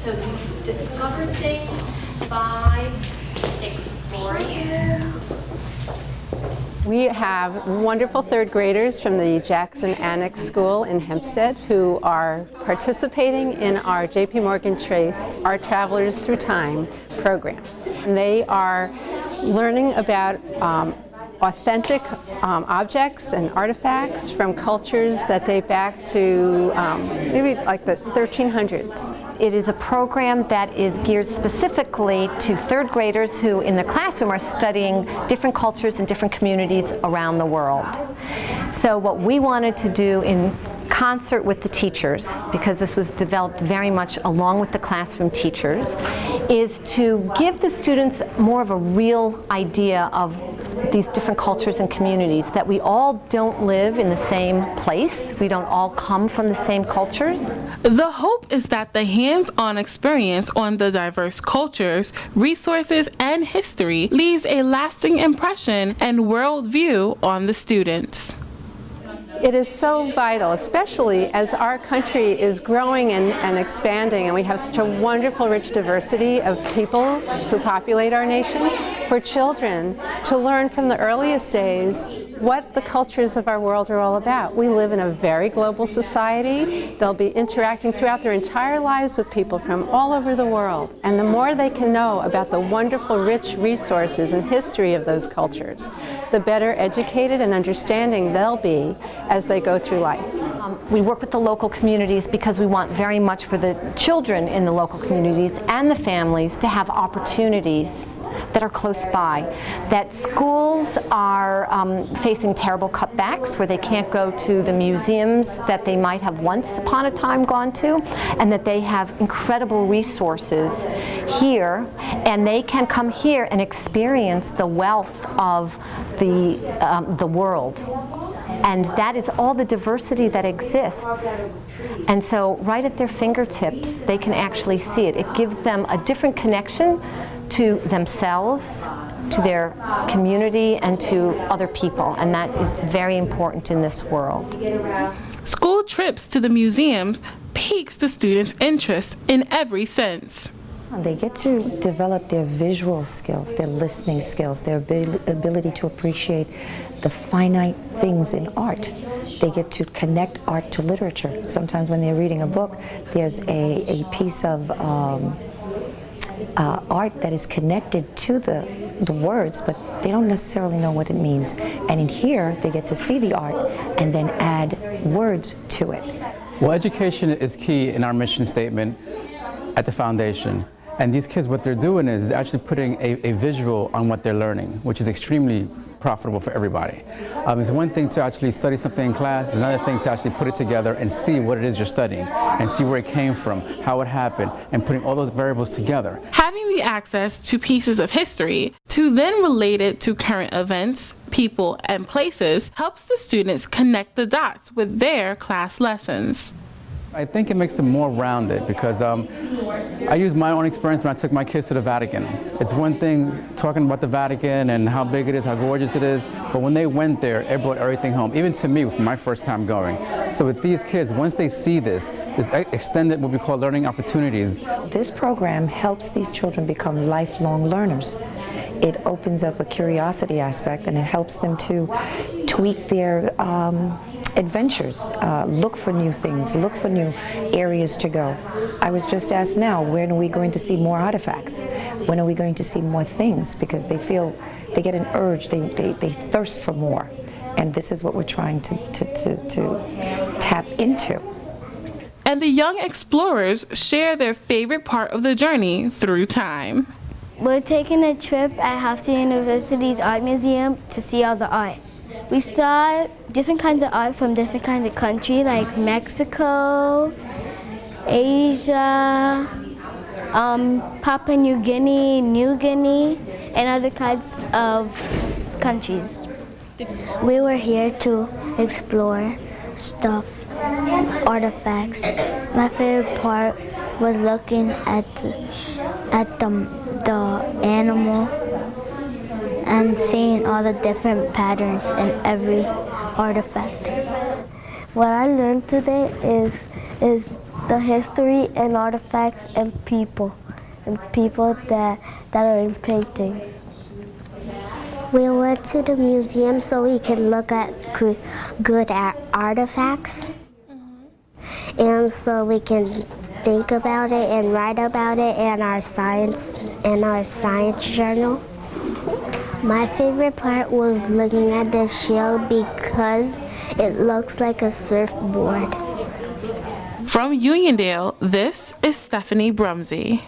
So you discover things by exploring. We have wonderful third graders from the Jackson Annex School in Hempstead who are participating in our JPMorgan Chase Art Travelers Through Time program. And they are learning about authentic objects and artifacts from cultures that date back to maybe like the 1300s. It is a program that is geared specifically to third graders who in the classroom are studying different cultures and different communities around the world. So what we wanted to do in concert with the teachers, because this was developed very much along with the classroom teachers, is to give the students more of a real idea of these different cultures and communities, that we all don't live in the same place, we don't all come from the same cultures. The hope is that the hands-on experience on the diverse cultures, resources, and history leaves a lasting impression and worldview on the students. It is so vital, especially as our country is growing and expanding, and we have such a wonderful, rich diversity of people who populate our nation, for children to learn from the earliest days what the cultures of our world are all about. We live in a very global society. They'll be interacting throughout their entire lives with people from all over the world. And the more they can know about the wonderful, rich resources and history of those cultures, the better educated and understanding they'll be as they go through life. We work with the local communities because we want very much for the children in the local communities and the families to have opportunities that are close by. That schools are facing terrible cutbacks where they can't go to the museums that they might have once upon a time gone to, and that they have incredible resources here, and they can come here and experience the wealth of the world. And that is all the diversity that exists. And so right at their fingertips, they can actually see it. It gives them a different connection to themselves, to their community, and to other people. And that is very important in this world. School trips to the museums piques the students' interest in every sense. They get to develop their visual skills, their listening skills, their ability to appreciate the finite things in art. They get to connect art to literature. Sometimes when they're reading a book, there's a piece of art that is connected to the words, but they don't necessarily know what it means. And in here, they get to see the art and then add words to it. Well, education is key in our mission statement at the foundation. And these kids, what they're doing is actually putting a visual on what they're learning, which is extremely profitable for everybody. It's one thing to actually study something in class, it's another thing to actually put it together and see what it is you're studying, and see where it came from, how it happened, and putting all those variables together. Having the access to pieces of history to then relate it to current events, people, and places helps the students connect the dots with their class lessons. I think it makes them more rounded because I used my own experience when I took my kids to the Vatican. It's one thing talking about the Vatican and how big it is, how gorgeous it is, but when they went there, it brought everything home, even to me from my first time going. So with these kids, once they see this extended what we call learning opportunities. This program helps these children become lifelong learners. It opens up a curiosity aspect, and it helps them to tweak their adventures, look for new things, look for new areas to go. I was just asked now, when are we going to see more artifacts? When are we going to see more things? Because they feel, they get an urge, they thirst for more. And this is what we're trying to tap into. And the young explorers share their favorite part of the journey through time. We're taking a trip at Hofstra University's Art Museum to see all the art. We saw different kinds of art from different kinds of countries, like Mexico, Asia, Papua New Guinea, and other kinds of countries. We were here to explore stuff, artifacts. My favorite part was looking at the animal and seeing all the different patterns in every artifact. What I learned today is the history and artifacts and people that are in paintings. We went to the museum so we can look at good artifacts, and so we can think about it and write about it in our science journal. My favorite part was looking at the shield because it looks like a surfboard. From Uniondale, this is Stephanie Brumsey.